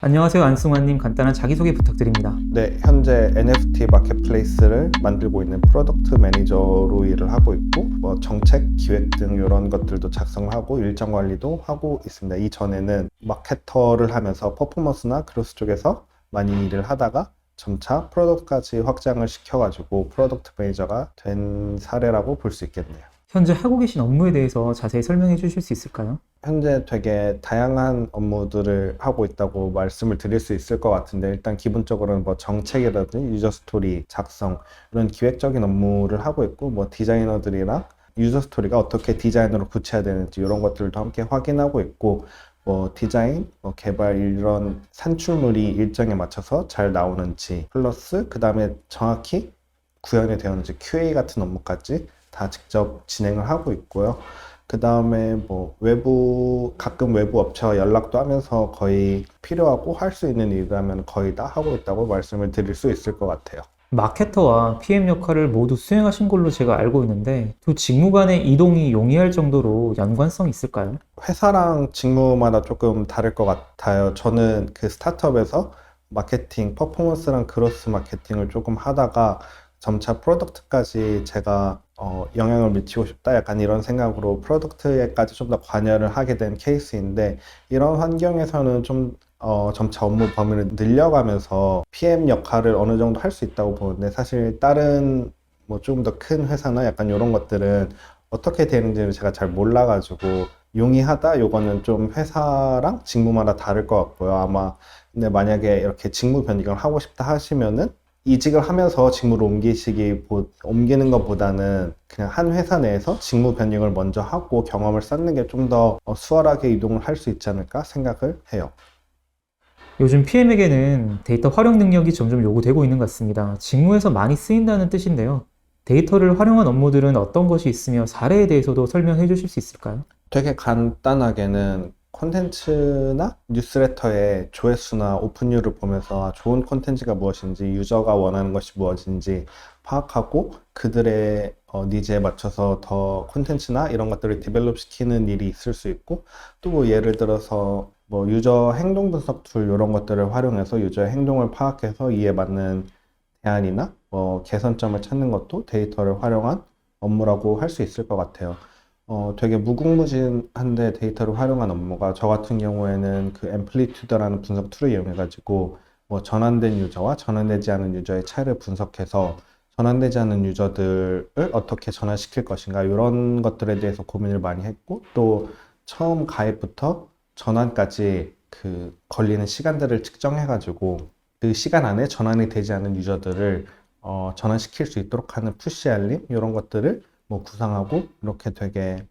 안녕하세요. 안승환님, 간단한 자기소개 부탁드립니다. 네, 현재 NFT 마켓플레이스를 만들고 있는 프로덕트 매니저로 일을 하고 있고, 정책, 기획 등 이런 것들도 작성을 하고 일정 관리도 하고 있습니다. 이전에는 마케터를 하면서 퍼포먼스나 크로스 쪽에서 많이 일을 하다가 점차 프로덕트까지 확장을 시켜가지고 프로덕트 매니저가 된 사례라고 볼 수 있겠네요. 현재 하고 계신 업무에 대해서 자세히 설명해 주실 수 있을까요? 현재 되게 다양한 업무들을 하고 있다고 말씀을 드릴 수 있을 것 같은데, 일단 기본적으로는 정책이라든지 유저 스토리 작성 이런 기획적인 업무를 하고 있고, 디자이너들이랑 유저 스토리가 어떻게 디자인으로 굳혀야 되는지 이런 것들도 함께 확인하고 있고, 디자인, 개발 이런 산출물이 일정에 맞춰서 잘 나오는지, 플러스 그 다음에 정확히 구현이 되었는지 QA 같은 업무까지 다 직접 진행을 하고 있고요. 그 다음에 가끔 외부 업체와 연락도 하면서 거의 필요하고 할 수 있는 일이라면 거의 다 하고 있다고 말씀을 드릴 수 있을 것 같아요. 마케터와 PM 역할을 모두 수행하신 걸로 제가 알고 있는데 두 직무 간의 이동이 용이할 정도로 연관성이 있을까요? 회사랑 직무마다 조금 다를 것 같아요. 저는 그 스타트업에서 마케팅, 퍼포먼스랑 그로스 마케팅을 조금 하다가 점차 프로덕트까지 제가 영향을 미치고 싶다 약간 이런 생각으로 프로덕트에까지 좀 더 관여를 하게 된 케이스인데, 이런 환경에서는 점차 업무 범위를 늘려가면서 PM 역할을 어느 정도 할 수 있다고 보는데, 사실 다른 조금 더 큰 회사나 약간 이런 것들은 어떻게 되는지를 제가 잘 몰라가지고 용이하다 요거는 좀 회사랑 직무마다 다를 것 같고요. 아마 근데 만약에 이렇게 직무 변경을 하고 싶다 하시면은 이직을 하면서 직무를 옮기는 것보다는 그냥 한 회사 내에서 직무 변경을 먼저 하고 경험을 쌓는 게 좀 더 수월하게 이동을 할 수 있지 않을까 생각을 해요. 요즘 PM에게는 데이터 활용 능력이 점점 요구되고 있는 것 같습니다. 직무에서 많이 쓰인다는 뜻인데요. 데이터를 활용한 업무들은 어떤 것이 있으며 사례에 대해서도 설명해 주실 수 있을까요? 되게 간단하게는 콘텐츠나 뉴스레터의 조회수나 오픈율을 보면서 좋은 콘텐츠가 무엇인지, 유저가 원하는 것이 무엇인지 파악하고 그들의 니즈에 맞춰서 더 콘텐츠나 이런 것들을 디벨롭 시키는 일이 있을 수 있고, 또 예를 들어서 유저 행동 분석 툴 이런 것들을 활용해서 유저의 행동을 파악해서 이에 맞는 대안이나 개선점을 찾는 것도 데이터를 활용한 업무라고 할 수 있을 것 같아요. 되게 무궁무진한데 데이터를 활용한 업무가, 저 같은 경우에는 그 앰플리튜드라는 분석 툴을 이용해가지고 전환된 유저와 전환되지 않은 유저의 차이를 분석해서 전환되지 않은 유저들을 어떻게 전환시킬 것인가 이런 것들에 대해서 고민을 많이 했고, 또 처음 가입부터 전환까지 그 걸리는 시간들을 측정해가지고 그 시간 안에 전환이 되지 않은 유저들을 전환시킬 수 있도록 하는 푸시 알림 이런 것들을 구상하고, 이렇게 되게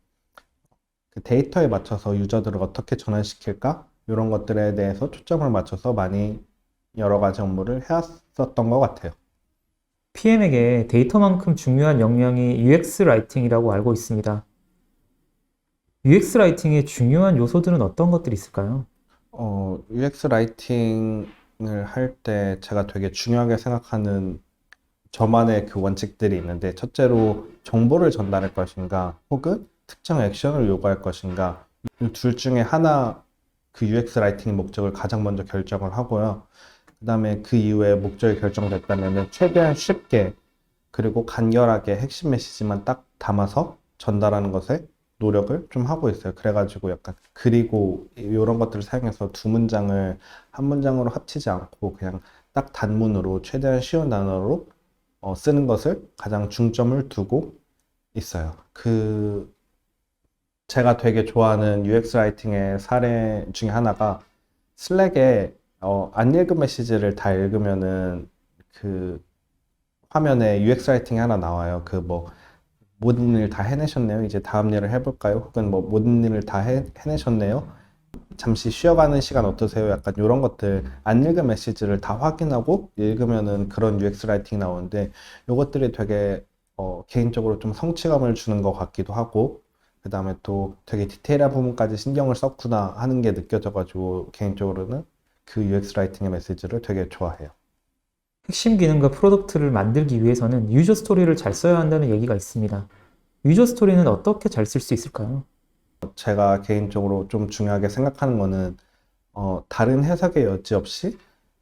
그 데이터에 맞춰서 유저들을 어떻게 전환시킬까 이런 것들에 대해서 초점을 맞춰서 많이 여러 가지 업무를 해왔었던 것 같아요. PM에게 데이터만큼 중요한 역량이 UX 라이팅이라고 알고 있습니다. UX 라이팅의 중요한 요소들은 어떤 것들이 있을까요? UX 라이팅을 할 때 제가 되게 중요하게 생각하는 저만의 그 원칙들이 있는데, 첫째로 정보를 전달할 것인가 혹은 특정 액션을 요구할 것인가, 이 둘 중에 하나, 그 UX 라이팅의 목적을 가장 먼저 결정을 하고요. 그 다음에 그 이후에 목적이 결정됐다면 최대한 쉽게 그리고 간결하게 핵심 메시지만 딱 담아서 전달하는 것에 노력을 좀 하고 있어요. 그래가지고 약간 그리고 이런 것들을 사용해서 두 문장을 한 문장으로 합치지 않고 그냥 딱 단문으로 최대한 쉬운 단어로 쓰는 것을 가장 중점을 두고 있어요. 제가 되게 좋아하는 UX 라이팅의 사례 중에 하나가, 슬랙에 안 읽은 메시지를 다 읽으면은 그 화면에 UX 라이팅이 하나 나와요. 모든 일 다 해내셨네요. 이제 다음 일을 해볼까요? 혹은 모든 일을 다 해내셨네요. 잠시 쉬어가는 시간 어떠세요? 약간 이런 것들, 안 읽은 메시지를 다 확인하고 읽으면은 그런 UX 라이팅이 나오는데, 이것들이 되게 개인적으로 좀 성취감을 주는 것 같기도 하고, 그 다음에 또 되게 디테일한 부분까지 신경을 썼구나 하는 게 느껴져가지고, 개인적으로는 그 UX 라이팅의 메시지를 되게 좋아해요. 핵심 기능과 프로덕트를 만들기 위해서는 유저 스토리를 잘 써야 한다는 얘기가 있습니다. 유저 스토리는 어떻게 잘 쓸 수 있을까요? 제가 개인적으로 좀 중요하게 생각하는 거는 다른 해석의 여지 없이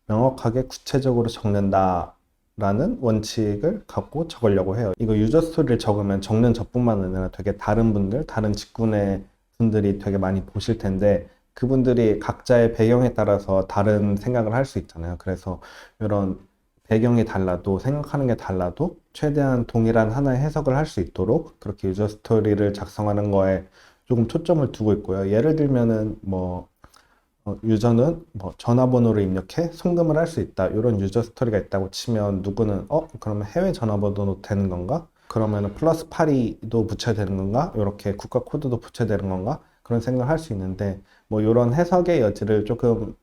명확하게 구체적으로 적는다라는 원칙을 갖고 적으려고 해요. 이거 유저 스토리를 적으면 적는 저뿐만 아니라 되게 다른 분들, 다른 직군의 분들이 되게 많이 보실 텐데 그분들이 각자의 배경에 따라서 다른 생각을 할 수 있잖아요. 그래서 이런 배경이 달라도 생각하는 게 달라도 최대한 동일한 하나의 해석을 할 수 있도록 그렇게 유저 스토리를 작성하는 거에 조금 초점을 두고 있고요. 예를 들면은 유저는 전화번호를 입력해 송금을 할 수 있다. 이런 유저 스토리가 있다고 치면 누구는 그러면 해외 전화번호도 되는 건가? 그러면은 플러스 82도 붙여야 되는 건가? 이렇게 국가 코드도 붙여야 되는 건가? 그런 생각을 할 수 있는데 이런 해석의 여지를 조금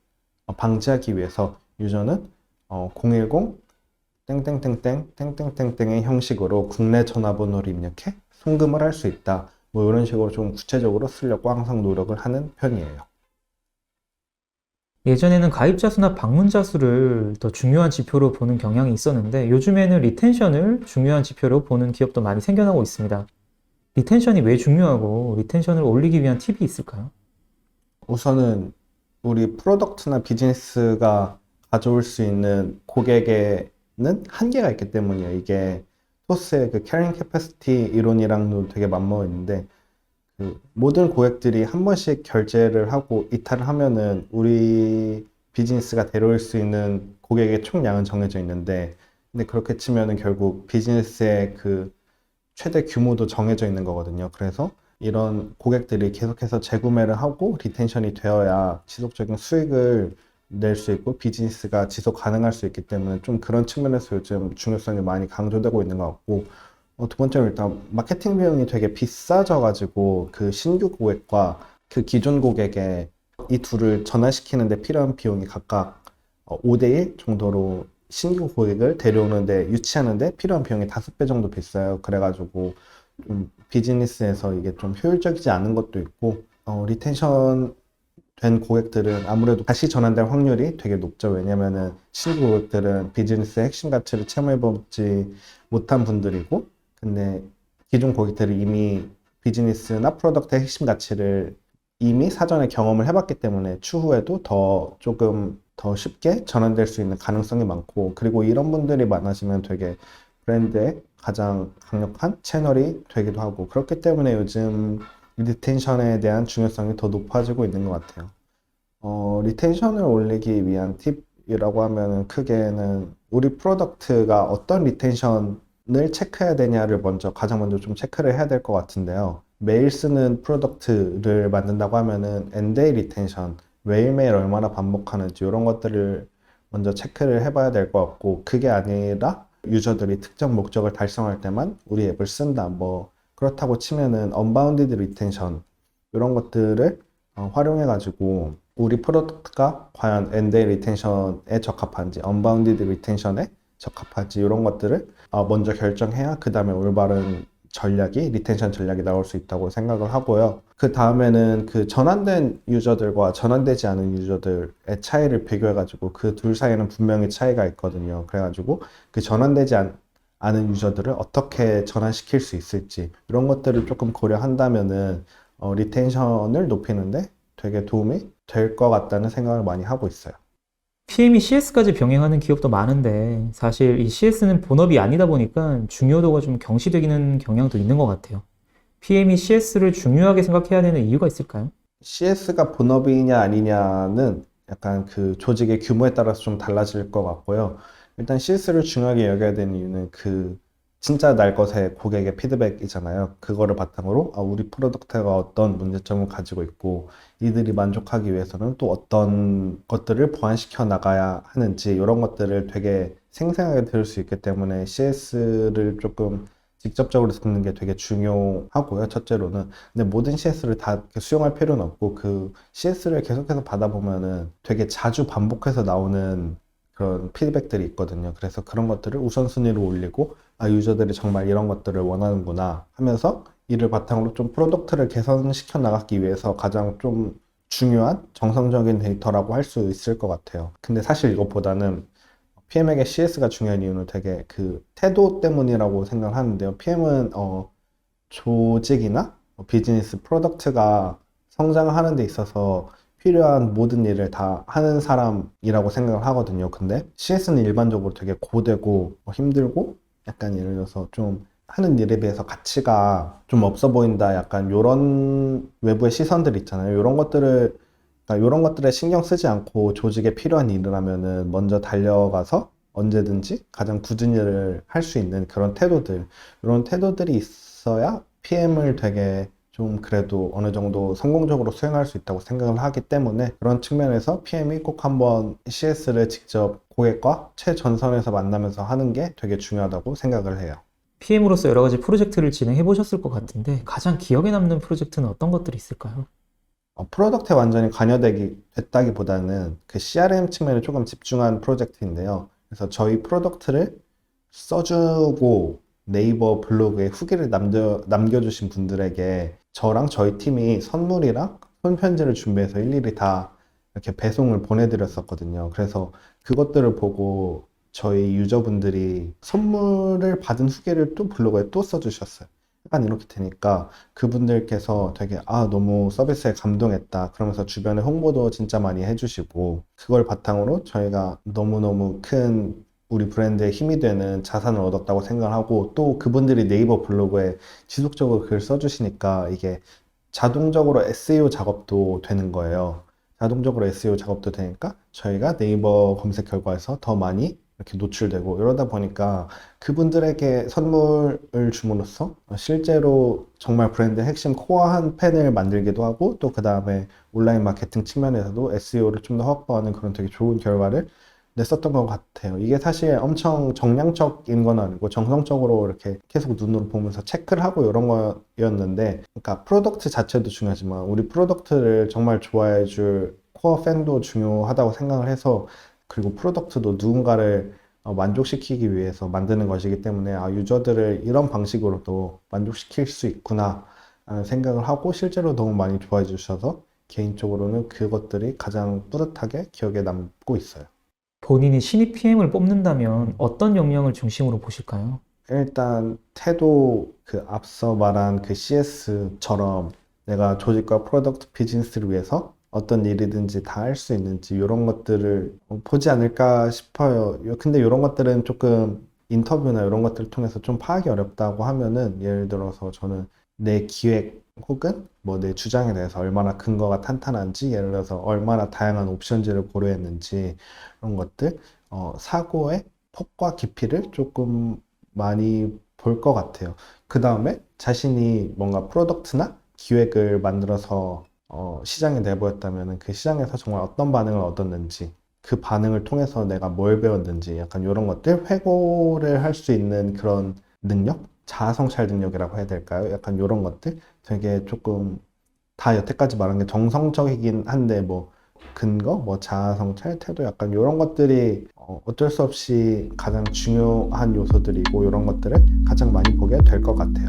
방지하기 위해서 유저는 010 땡땡땡땡 땡땡땡땡의 형식으로 국내 전화번호를 입력해 송금을 할 수 있다. 이런 식으로 좀 구체적으로 쓰려고 항상 노력을 하는 편이에요. 예전에는 가입자 수나 방문자 수를 더 중요한 지표로 보는 경향이 있었는데 요즘에는 리텐션을 중요한 지표로 보는 기업도 많이 생겨나고 있습니다. 리텐션이 왜 중요하고 리텐션을 올리기 위한 팁이 있을까요? 우선은 우리 프로덕트나 비즈니스가 가져올 수 있는 고객에는 한계가 있기 때문이에요. 이게 토스의 그 캐링 캐패시티 이론이랑도 되게 맞먹어 있는데 그 모든 고객들이 한 번씩 결제를 하고 이탈을 하면은 우리 비즈니스가 데려올 수 있는 고객의 총량은 정해져 있는데 근데 그렇게 치면은 결국 비즈니스의 그 최대 규모도 정해져 있는 거거든요. 그래서 이런 고객들이 계속해서 재구매를 하고 리텐션이 되어야 지속적인 수익을 낼 수 있고 비즈니스가 지속 가능할 수 있기 때문에 좀 그런 측면에서 요즘 중요성이 많이 강조되고 있는 것 같고 두 번째로 일단 마케팅 비용이 되게 비싸져가지고 그 신규 고객과 그 기존 고객의 이 둘을 전환시키는 데 필요한 비용이 각각 5대1 정도로 신규 고객을 데려오는데 유치하는데 필요한 비용이 5배 정도 비싸요. 그래가지고 좀 비즈니스에서 이게 좀 효율적이지 않은 것도 있고 리텐션 된 고객들은 아무래도 다시 전환될 확률이 되게 높죠. 왜냐면은 신규 고객들은 비즈니스의 핵심 가치를 체험해보지 못한 분들이고 근데 기존 고객들이 이미 비즈니스나 프로덕트의 핵심 가치를 이미 사전에 경험을 해봤기 때문에 추후에도 조금 더 쉽게 전환될 수 있는 가능성이 많고 그리고 이런 분들이 많아지면 되게 브랜드의 가장 강력한 채널이 되기도 하고 그렇기 때문에 요즘 리텐션에 대한 중요성이 더 높아지고 있는 것 같아요. 리텐션을 올리기 위한 팁이라고 하면은 크게는 우리 프로덕트가 어떤 리텐션을 체크해야 되냐를 가장 먼저 좀 체크를 해야 될 것 같은데요. 매일 쓰는 프로덕트를 만든다고 하면은 엔데이 리텐션, 매일매일 얼마나 반복하는지 이런 것들을 먼저 체크를 해봐야 될 것 같고 그게 아니라 유저들이 특정 목적을 달성할 때만 우리 앱을 쓴다. 그렇다고 치면은 언바운디드 리텐션 이런 것들을 활용해가지고 우리 프로덕트가 과연 엔데이 리텐션에 적합한지, 언바운디드 리텐션에 적합한지 이런 것들을 먼저 결정해야 그 다음에 올바른 리텐션 전략이 나올 수 있다고 생각을 하고요. 그 다음에는 그 전환된 유저들과 전환되지 않은 유저들의 차이를 비교해가지고 그 둘 사이에는 분명히 차이가 있거든요. 그래가지고 그 전환되지 않은 유저들을 어떻게 전환시킬 수 있을지 이런 것들을 조금 고려한다면은 리텐션을 높이는데 되게 도움이 될 것 같다는 생각을 많이 하고 있어요. PM이 CS까지 병행하는 기업도 많은데 사실 이 CS는 본업이 아니다 보니까 중요도가 좀 경시되기는 경향도 있는 것 같아요. PM이 CS를 중요하게 생각해야 되는 이유가 있을까요? CS가 본업이냐 아니냐는 약간 그 조직의 규모에 따라서 좀 달라질 것 같고요. 일단 CS를 중요하게 여겨야 되는 이유는 그 진짜 날 것의 고객의 피드백이잖아요. 그거를 바탕으로 우리 프로덕트가 어떤 문제점을 가지고 있고 이들이 만족하기 위해서는 또 어떤 것들을 보완시켜 나가야 하는지 이런 것들을 되게 생생하게 들을 수 있기 때문에 CS를 조금 직접적으로 듣는 게 되게 중요하고요. 첫째로는. 근데 모든 CS를 다 이렇게 수용할 필요는 없고 그 CS를 계속해서 받아보면은 되게 자주 반복해서 나오는 그런 피드백들이 있거든요. 그래서 그런 것들을 우선순위로 올리고 유저들이 정말 이런 것들을 원하는구나 하면서 이를 바탕으로 좀 프로덕트를 개선시켜 나가기 위해서 가장 좀 중요한 정성적인 데이터라고 할 수 있을 것 같아요. 근데 사실 이것보다는 PM에게 CS가 중요한 이유는 되게 그 태도 때문이라고 생각을 하는데요. PM은 조직이나 비즈니스 프로덕트가 성장하는 데 있어서 필요한 모든 일을 다 하는 사람이라고 생각을 하거든요. 근데 CS는 일반적으로 되게 고되고 힘들고 약간 예를 들어서 좀 하는 일에 비해서 가치가 좀 없어 보인다. 약간 요런 외부의 시선들 있잖아요. 요런 것들을 그러니까 이런 것들에 신경 쓰지 않고 조직에 필요한 일을 하면은 먼저 달려가서 언제든지 가장 굳은 일을 할 수 있는 그런 태도들, 이런 태도들이 있어야 PM을 되게 좀 그래도 어느 정도 성공적으로 수행할 수 있다고 생각을 하기 때문에 그런 측면에서 PM이 꼭 한번 CS를 직접 고객과 최전선에서 만나면서 하는 게 되게 중요하다고 생각을 해요. PM으로서 여러 가지 프로젝트를 진행해 보셨을 것 같은데 가장 기억에 남는 프로젝트는 어떤 것들이 있을까요? 프로덕트에 완전히 됐다기보다는 그 CRM 측면에 조금 집중한 프로젝트인데요. 그래서 저희 프로덕트를 써주고 네이버 블로그에 후기를 남겨주신 분들에게 저랑 저희 팀이 선물이랑 손편지를 준비해서 일일이 다 이렇게 배송을 보내드렸었거든요. 그래서 그것들을 보고 저희 유저분들이 선물을 받은 후기를 또 블로그에 또 써주셨어요. 약간 이렇게 되니까 그분들께서 되게 너무 서비스에 감동했다 그러면서 주변에 홍보도 진짜 많이 해주시고 그걸 바탕으로 저희가 너무너무 큰 우리 브랜드에 힘이 되는 자산을 얻었다고 생각을 하고 또 그분들이 네이버 블로그에 지속적으로 글 써주시니까 이게 자동적으로 SEO 작업도 되는 거예요. 자동적으로 SEO 작업도 되니까 저희가 네이버 검색 결과에서 더 많이 이렇게 노출되고 이러다 보니까 그분들에게 선물을 줌으로써 실제로 정말 브랜드의 핵심 코어한 팬을 만들기도 하고 또 그 다음에 온라인 마케팅 측면에서도 SEO를 좀 더 확보하는 그런 되게 좋은 결과를 냈었던 것 같아요. 이게 사실 엄청 정량적인 건 아니고 정성적으로 이렇게 계속 눈으로 보면서 체크를 하고 이런 거였는데, 그러니까 프로덕트 자체도 중요하지만 우리 프로덕트를 정말 좋아해 줄 코어 팬도 중요하다고 생각을 해서, 그리고 프로덕트도 누군가를 만족시키기 위해서 만드는 것이기 때문에 유저들을 이런 방식으로도 만족시킬 수 있구나 라는 생각을 하고 실제로 너무 많이 좋아해 주셔서 개인적으로는 그것들이 가장 뿌듯하게 기억에 남고 있어요. 본인이 신입 PM을 뽑는다면 어떤 역량을 중심으로 보실까요? 일단 태도, 그 앞서 말한 그 CS처럼 내가 조직과 프로덕트 비즈니스를 위해서 어떤 일이든지 다 할 수 있는지 이런 것들을 보지 않을까 싶어요. 근데 이런 것들은 조금 인터뷰나 이런 것들을 통해서 좀 파악이 어렵다고 하면은, 예를 들어서 저는 내 기획 혹은 뭐 내 주장에 대해서 얼마나 근거가 탄탄한지, 예를 들어서 얼마나 다양한 옵션들을 고려했는지, 이런 것들 사고의 폭과 깊이를 조금 많이 볼 것 같아요. 그 다음에 자신이 뭔가 프로덕트나 기획을 만들어서 시장에 내보였다면 그 시장에서 정말 어떤 반응을 얻었는지, 그 반응을 통해서 내가 뭘 배웠는지, 약간 이런 것들 회고를 할 수 있는 그런 능력? 자아 성찰 능력이라고 해야 될까요? 약간 이런 것들 되게 조금, 다 여태까지 말한 게 정성적이긴 한데 뭐 근거, 뭐 자아 성찰, 태도, 약간 이런 것들이 어쩔 수 없이 가장 중요한 요소들이고 이런 것들을 가장 많이 보게 될 것 같아요.